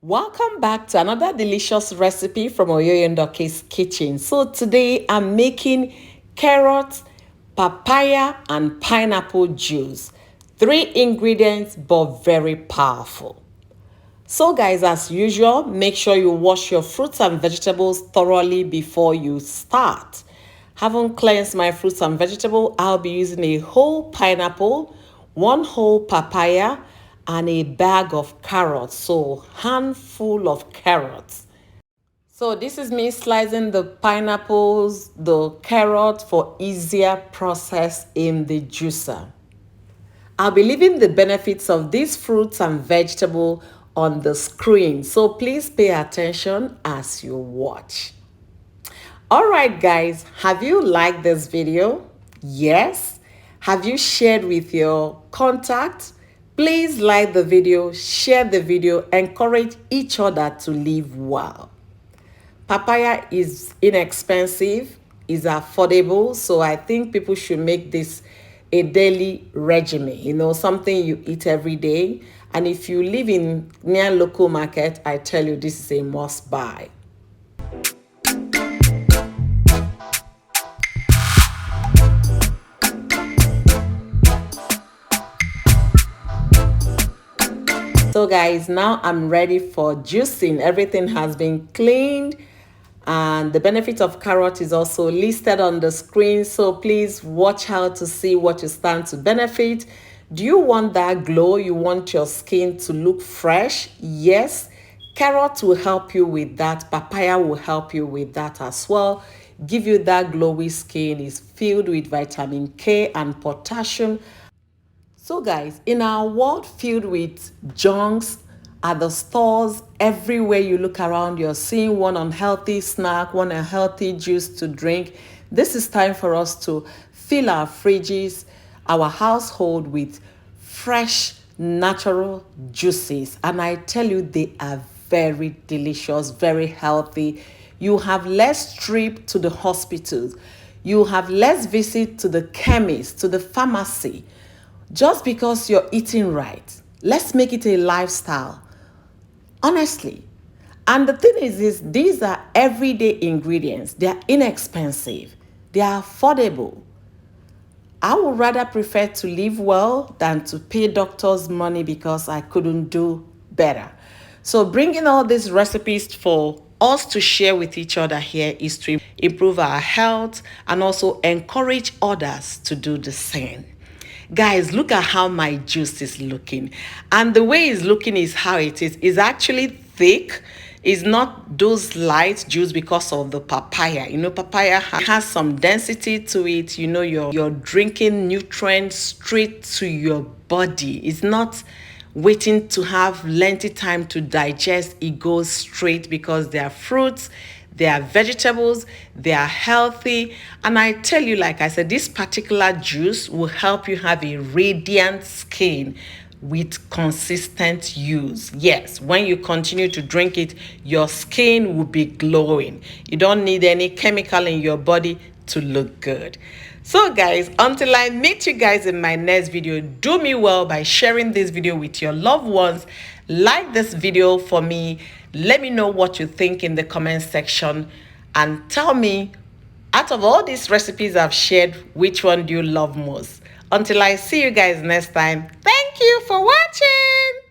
Welcome back to another delicious recipe from Oyoyondoke's kitchen. So today I'm making carrot, papaya and pineapple juice. 3 ingredients but very powerful. So guys, as usual, make sure you wash your fruits and vegetables thoroughly before you start. Having cleansed my fruits and vegetables, I'll be using a whole pineapple, 1 whole papaya, and a bag of carrots. So handful of carrots. So this is me slicing the pineapples, the carrot for easier process in the juicer. I'll be leaving the benefits of these fruits and vegetables on the screen, so please pay attention as you watch. Alright guys, have you liked this video? Yes? Have you shared with your contacts? Please like the video, share the video, encourage each other to live well. Papaya is inexpensive, is affordable, so I think people should make this a daily regimen, something you eat every day. And if you live in near local market, I tell you this is a must buy. So guys, now I'm ready for juicing. Everything has been cleaned and the benefit of carrot is also listed on the screen. So please watch out to see what you stand to benefit. Do you want that glow? You want your skin to look fresh? Yes. Carrot will help you with that. Papaya will help you with that as well. Give you that glowy skin. It's filled with vitamin K and potassium. So guys, in our world filled with junks at the stores, everywhere you look around, you're seeing one unhealthy snack, one unhealthy juice to drink. This is time for us to fill our fridges, our household with fresh, natural juices. And I tell you, they are very delicious, very healthy. You have less trip to the hospitals. You have less visit to the chemist, to the pharmacy. Just because you're eating right. Let's make it a lifestyle. Honestly. And the thing is these are everyday ingredients. They are inexpensive. They are affordable. I would rather prefer to live well than to pay doctors money because I couldn't do better. So bringing all these recipes for us to share with each other here is to improve our health and also encourage others to do the same. Guys, look at how my juice is looking. And the way it's looking is how it is. It's actually thick. It's not those light juice because of the papaya. Papaya has some density to it. You're drinking nutrients straight to your body. It's not waiting to have lengthy time to digest. It goes straight because they are fruits. They are vegetables, they are healthy. And I tell you, like I said, this particular juice will help you have a radiant skin with consistent use. Yes, when you continue to drink it, your skin will be glowing. You don't need any chemical in your body to look good. So guys, until I meet you guys in my next video, do me well by sharing this video with your loved ones. Like this video for me. Let me know what you think in the comment section and tell me, out of all these recipes I've shared, which one do you love most? Until I see you guys next time, thank you for watching.